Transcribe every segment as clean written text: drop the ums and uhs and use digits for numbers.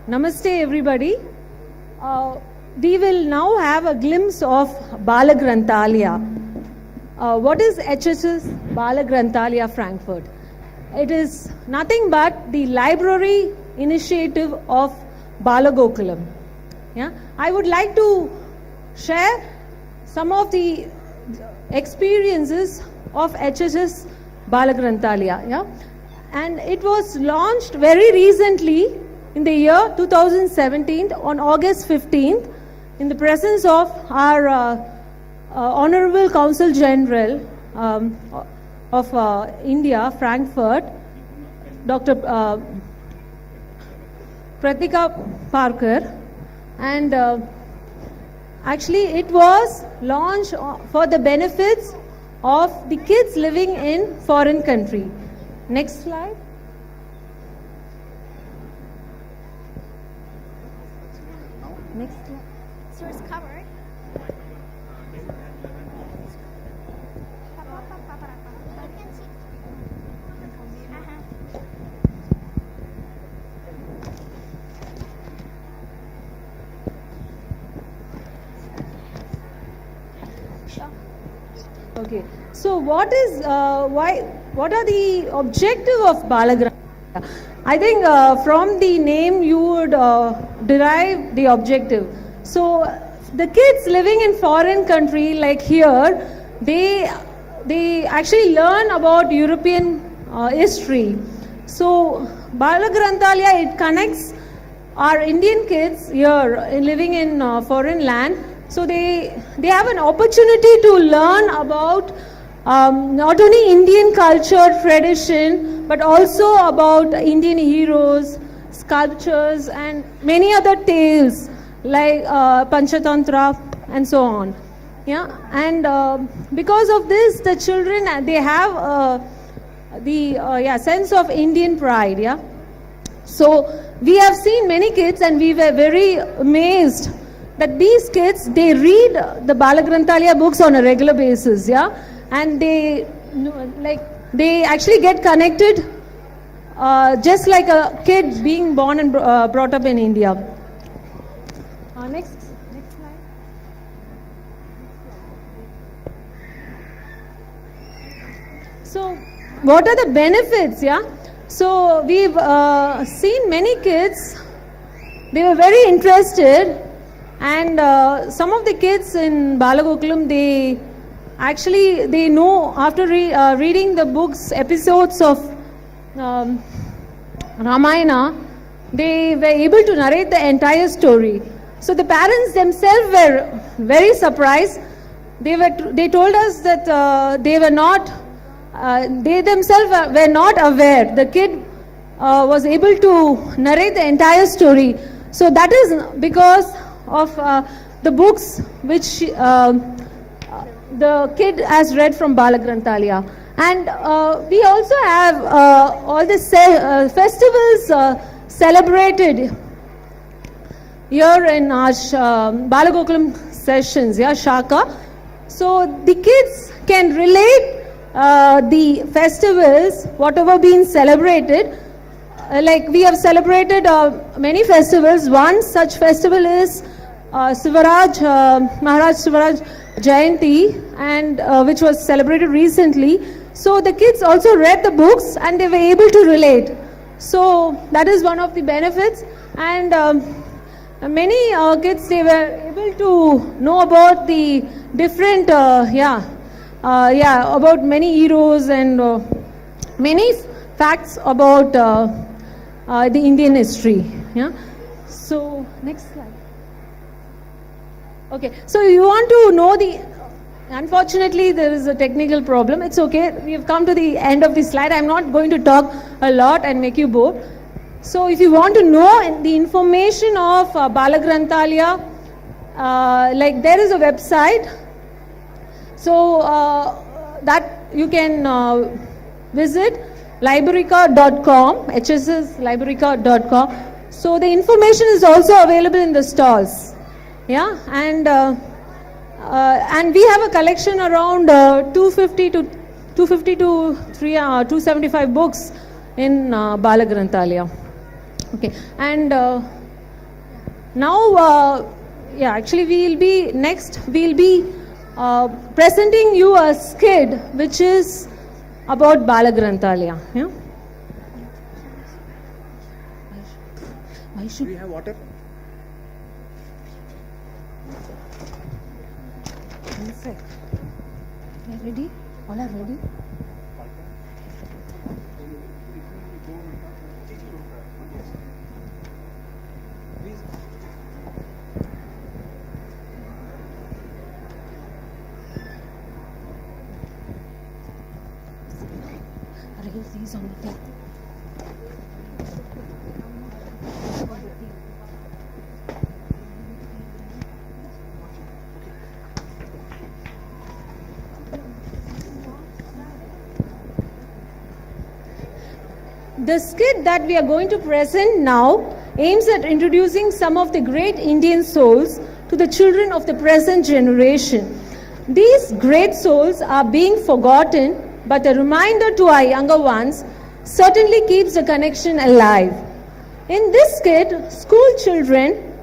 Namaste everybody. We will now have a glimpse of Balagranthalaya. What is HSS Balagranthalaya Frankfurt? It is nothing but the library initiative of BalaGokulam. Yeah? I would like to share some of the experiences of HSS Balagranthalaya. Yeah? And it was launched very recently in the year 2017 on August 15th in the presence of our Honorable Consul General of India, Frankfurt, Dr. Pratika Parker, and actually it was launched for the benefits of the kids living in foreign country. Next slide. Next slide. So it's covered. Okay. So what are the objective of Balagranthalaya? I think from the name you would derive the objective. So the kids living in foreign country like here, they actually learn about European history. So Balagranthalaya, it connects our Indian kids here living in foreign land. So they have an opportunity to learn about not only Indian culture, tradition, but also about Indian heroes, sculptures, and many other tales like Panchatantra and so on. Yeah, and because of this, the children they have the sense of Indian pride. Yeah, so we have seen many kids, and we were very amazed that these kids, they read the Balagranthalaya books on a regular basis, yeah, and they actually get connected just like a kid being born and brought up in India. Next slide. So, what are the benefits? Yeah, so we've seen many kids. They were very interested. And some of the kids in BalaGokulam, they know after reading the books, episodes of Ramayana, they were able to narrate the entire story. So the parents themselves were very surprised. They told us that they themselves were not aware. The kid was able to narrate the entire story. So that is because of the books which the kid has read from Balagranthalaya. And we also have all the festivals celebrated here in our BalaGokulam sessions, yeah, Shaka. So the kids can relate the festivals, whatever been celebrated. Like we have celebrated many festivals. One such festival is Maharaj Sivaraj Jayanti, and which was celebrated recently. So the kids also read the books and they were able to relate. So that is one of the benefits. And many kids, they were able to know about the different, about many heroes and many facts about the Indian history. Yeah. So next slide. Okay, so you want to know unfortunately there is a technical problem. It's okay, we have come to the end of the slide. I'm not going to talk a lot and make you bored. So if you want to know the information of Balagranthalaya, like there is a website, so that you can visit librarica.com, hsslibrarica.com. So the information is also available in the stalls. Yeah, and we have a collection around 250 to 275 books in Balagranthalaya. Okay, and Now, yeah, actually we'll be presenting you a skit which is about Balagranthalaya. Yeah? Why should Do we have water? Perfect. We are ready? All are ready? Arrange these on the table. The skit that we are going to present now aims at introducing some of the great Indian souls to the children of the present generation. These great souls are being forgotten, but a reminder to our younger ones certainly keeps the connection alive. In this skit, school children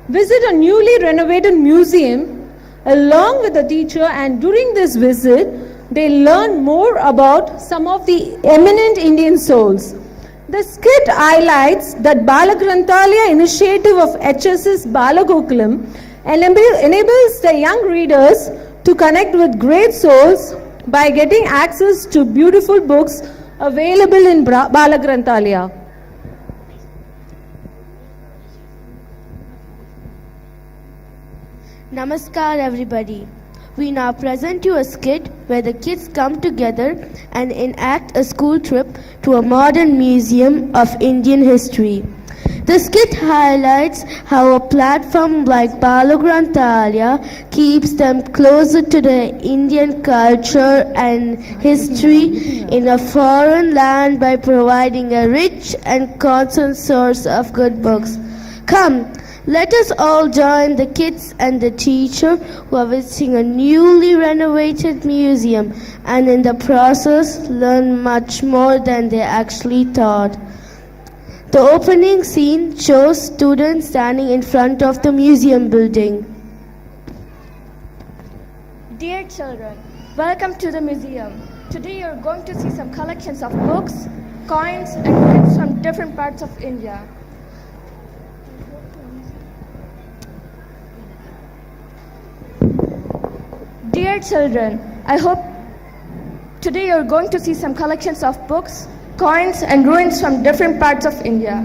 visit a newly renovated museum along with the teacher, and during this visit, they learn more about some of the eminent Indian souls. The skit highlights that Balagranthalaya initiative of HS's BalaGokulam enables the young readers to connect with great souls by getting access to beautiful books available in Balagranthalaya. Namaskar everybody. We now present you a skit where the kids come together and enact a school trip to a modern museum of Indian history. The skit highlights how a platform like Balagranthalaya keeps them closer to the Indian culture and history in a foreign land by providing a rich and constant source of good books. Come, let us all join the kids and the teacher who are visiting a newly renovated museum and in the process learn much more than they actually thought. The opening scene shows students standing in front of the museum building. Dear children, welcome to the museum. Today you are going to see some collections of books, coins and coins from different parts of India. Dear children, I hope today you are going to see some collections of books, coins and ruins from different parts of India.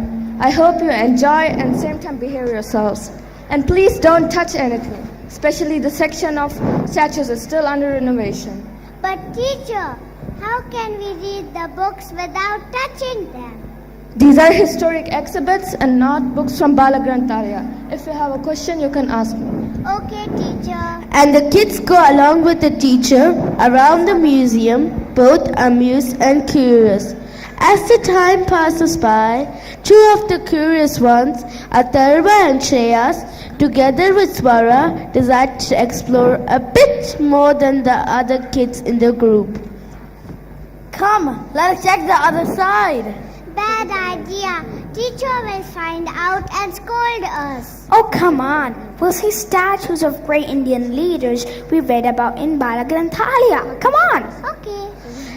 I hope you enjoy and same time behave yourselves. And please don't touch anything, especially the section of statues is still under renovation. But teacher, how can we read the books without touching them? These are historic exhibits and not books from Balagranthalaya. If you have a question, you can ask me. Okay, teacher. And the kids go along with the teacher around the museum, both amused and curious. As the time passes by, two of the curious ones, Atharva and Shreyas, together with Swara, decide to explore a bit more than the other kids in the group. Come, let's check the other side. Bad idea. Teacher will find out and scold us. Oh, come on. We'll see statues of great Indian leaders we read about in Balagranthalaya. Come on. Okay.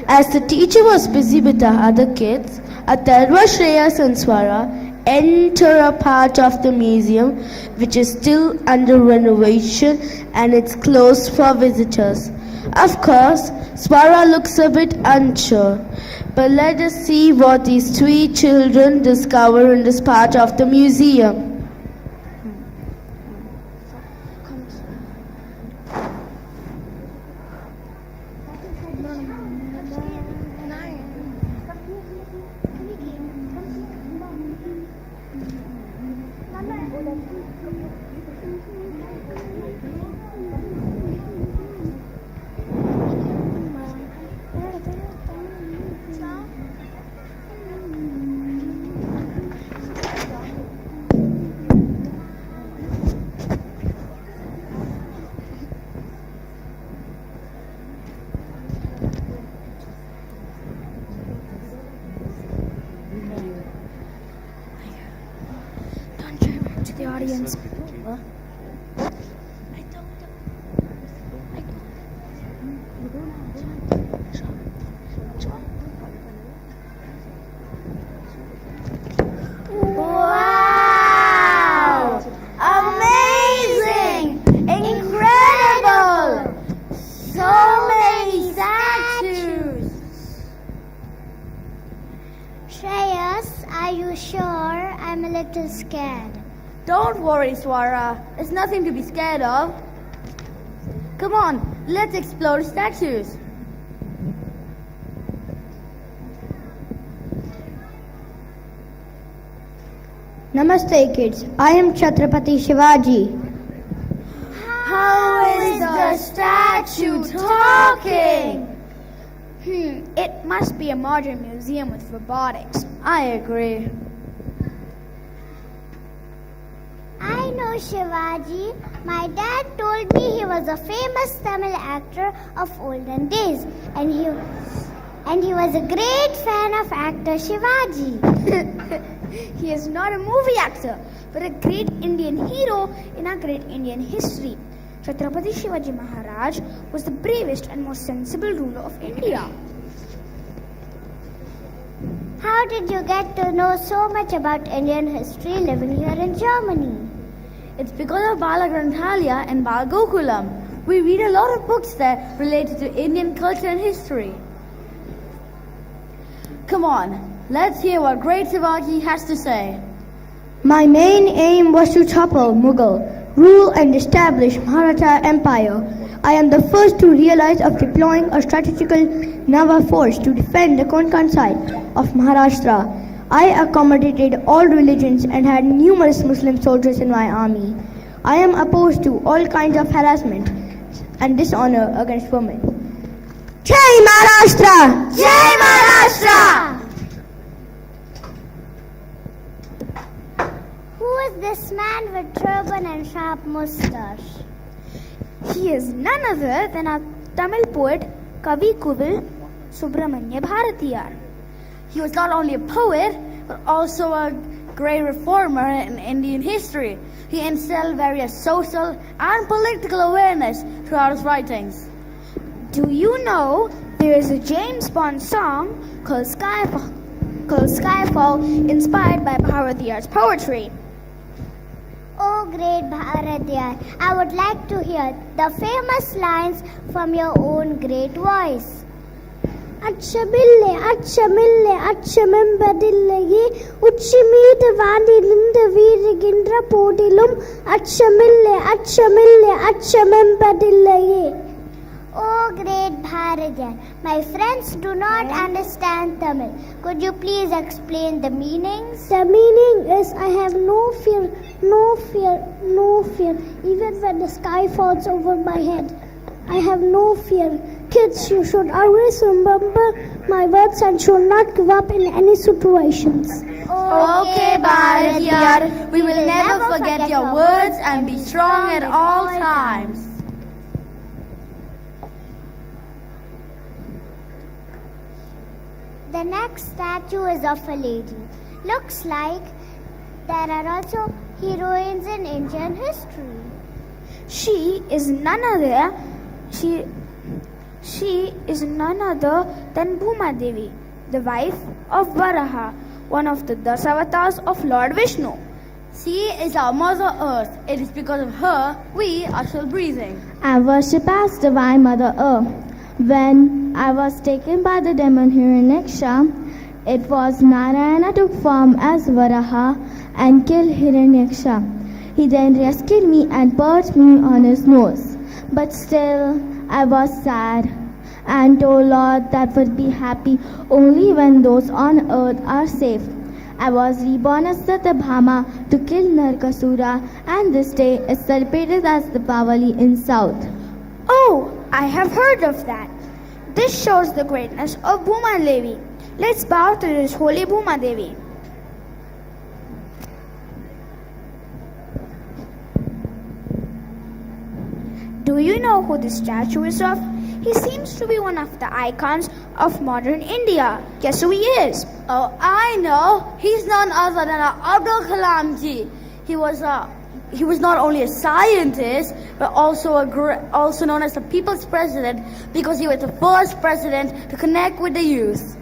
As the teacher was busy with the other kids, Atharva, Shreyas and Swara enter a part of the museum which is still under renovation and it's closed for visitors. Of course, Swara looks a bit unsure, but let us see what these three children discover in this part of the museum. audience. Wow! Amazing! Incredible! So many statues! Shreyas, are you sure? I'm a little scared. Don't worry, Swara. There's nothing to be scared of. Come on, let's explore statues. Namaste, kids. I am Chhatrapati Shivaji. How is the statue talking? It must be a modern museum with robotics. I agree. I know Shivaji. My dad told me he was a famous Tamil actor of olden days, and he was a great fan of actor Shivaji. He is not a movie actor, but a great Indian hero in our great Indian history. Chhatrapati Shivaji Maharaj was the bravest and most sensible ruler of India. How did you get to know so much about Indian history living here in Germany? It's because of Balagranthalaya and BalaGokulam. We read a lot of books there related to Indian culture and history. Come on, let's hear what great Shivaji has to say. My main aim was to topple Mughal rule and establish Maratha Empire. I am the first to realize of deploying a strategical naval force to defend the Konkan side of Maharashtra. I accommodated all religions and had numerous Muslim soldiers in my army. I am opposed to all kinds of harassment and dishonor against women. Jai Maharashtra! Jai Maharashtra! Who is this man with turban and sharp mustache? He is none other than our Tamil poet Kavi Kuvil Subramanya Bharatiyar. He was not only a poet, but also a great reformer in Indian history. He instilled various social and political awareness throughout his writings. Do you know there is a James Bond song called Skyfall inspired by Bharatiyar's poetry? Oh, great Bharatiyar, I would like to hear the famous lines from your own great voice. அச்சமில்லை அச்சமில்லை அச்சமென்பதில்லையே உச்சி மீது வாண்டி நின்று வீறுகின்ற போதிலும் அச்சமில்லை அச்சமில்லை அச்சமென்பதில்லையே. Oh, great Bharatiyar, my friends do not understand Tamil. Could you please explain the meanings? The meaning is I have no fear, no fear, no fear, even when the sky falls over my head. I have no fear. Kids, you should always remember my words and should not give up in any situations. Okay, Bharatiyar, we will never forget your words and be strong at all times. The next statue is of a lady. Looks like there are also heroines in Indian history. She is none other than Bhuma Devi, the wife of Varaha, one of the Dasavatars of Lord Vishnu. She is our Mother Earth. It is because of her we are still breathing. I worship as divine Mother Earth. When I was taken by the demon Hiranyaksha, it was Narayana took form as Varaha and killed Hiranyaksha. He then rescued me and perched me on his nose. But still, I was sad and told Lord that would be happy only when those on earth are safe. I was reborn as Satyabhama to kill Narkasura, and this day is celebrated as Deepavali in South. Oh, I have heard of that. This shows the greatness of Bhuma Devi. Let's bow to this holy Bhuma Devi. Do you know who this statue is of? He seems to be one of the icons of modern India. Guess who he is? Oh, I know. He's none other than Abdul Kalam ji. He was a he was not only a scientist, but also also known as the People's President because he was the first president to connect with the youth.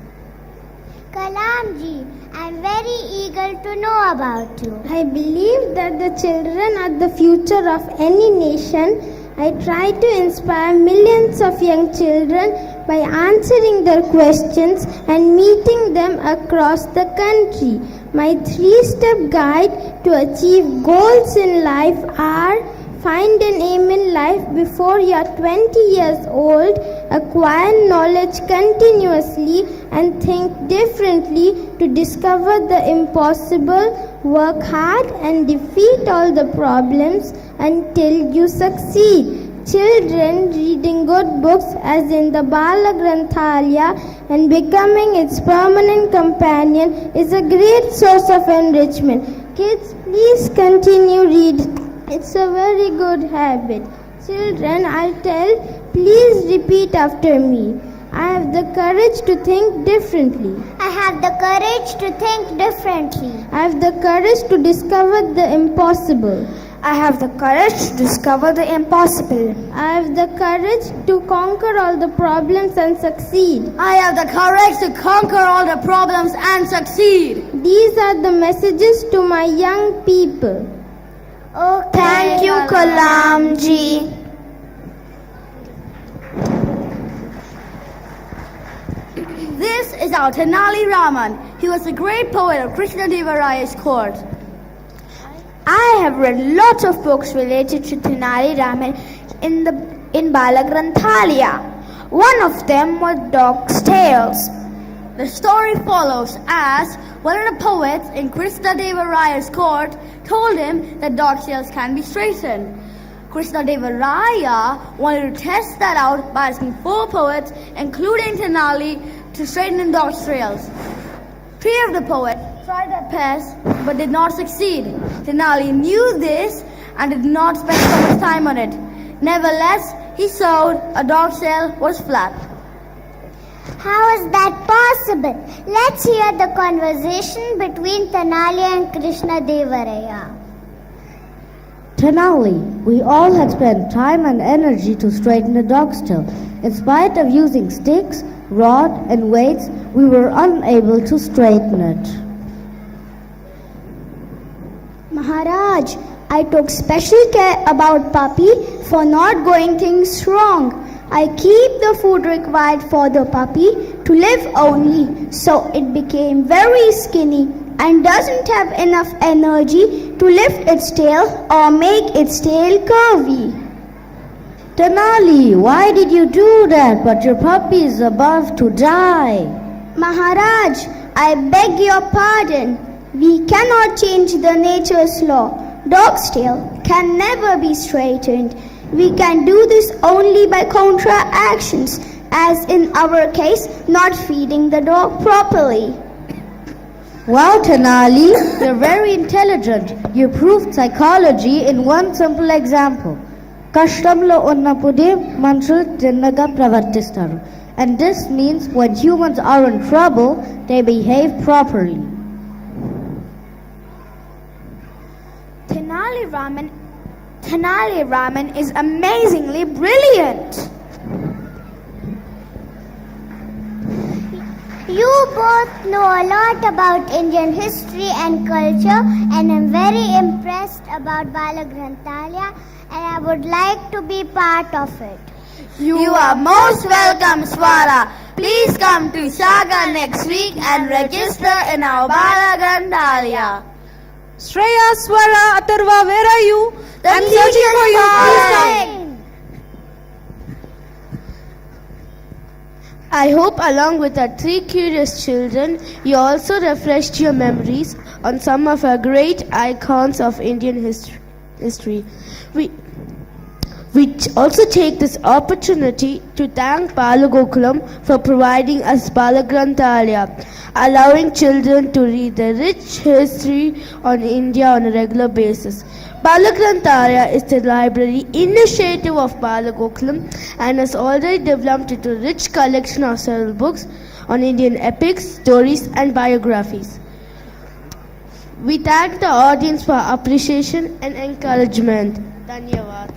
Kalamji, I'm very eager to know about you. I believe that the children are the future of any nation. I try to inspire millions of young children by answering their questions and meeting them across the country. My 3-step guide to achieve goals in life are: find an aim in life before you are 20 years old, acquire knowledge continuously and think differently to discover the impossible, work hard and defeat all the problems until you succeed. Children reading good books as in the Balagranthalaya and becoming its permanent companion is a great source of enrichment. Kids, please continue reading. It's a very good habit. Children, I'll tell, please repeat after me. I have the courage to think differently. I have the courage to think differently. I have the courage to discover the impossible. I have the courage to discover the impossible. I have the courage to conquer all the problems and succeed. I have the courage to conquer all the problems and succeed. These are the messages to my young people. Okay. Thank you, Kalamji. This is our Tenali Raman. He was a great poet of Krishna Deva Raya's court. I have read lots of books related to Tenali Raman in Balagranthalaya. One of them was Dog's Tales. The story follows as one of the poets in Krishna Deva Raya's court told him that dog's tails can be straightened. Krishna Deva Raya wanted to test that out by asking 4 poets, including Tenali, to straighten the dog's tails. 3 of the poets tried their best but did not succeed. Tenali knew this and did not spend so much time on it. Nevertheless, he saw a dog's tail was flat. How is that possible? Let's hear the conversation between Tenali and Krishna Devaraya. Tenali, we all had spent time and energy to straighten a dog's tail. In spite of using sticks, rod and weights, we were unable to straighten it. Maharaj, I took special care about Puppy for not going things wrong. I keep the food required for the puppy to live only, so it became very skinny and doesn't have enough energy to lift its tail or make its tail curvy. Tenali, why did you do that? But your puppy is about to die. Maharaj, I beg your pardon. We cannot change the nature's law. Dog's tail can never be straightened. We can do this only by counter-actions, as in our case, not feeding the dog properly. Wow, Tenali, you're very intelligent. You proved psychology in one simple example. Kashtamlo unnapude manshul tinnaga pravartistaru. And this means when humans are in trouble, they behave properly. Tenali Raman is amazingly brilliant. You both know a lot about Indian history and culture, and I'm very impressed about Balagranthalaya, and I would like to be part of it. You are most welcome, Swara. Please come to Saga next week and register in our Balagranthalaya. Shreya, Swara, Atharva, where are you? I'm teacher searching for you. is Please come. calling. I hope along with our 3 curious children, you also refreshed your memories on some of our great icons of Indian history. We also take this opportunity to thank BalaGokulam for providing us Balagranthalaya, allowing children to read the rich history on India on a regular basis. Balagranthalaya is the library initiative of BalaGokulam and has already developed into a rich collection of several books on Indian epics, stories and biographies. We thank the audience for appreciation and encouragement. Dhanyavad.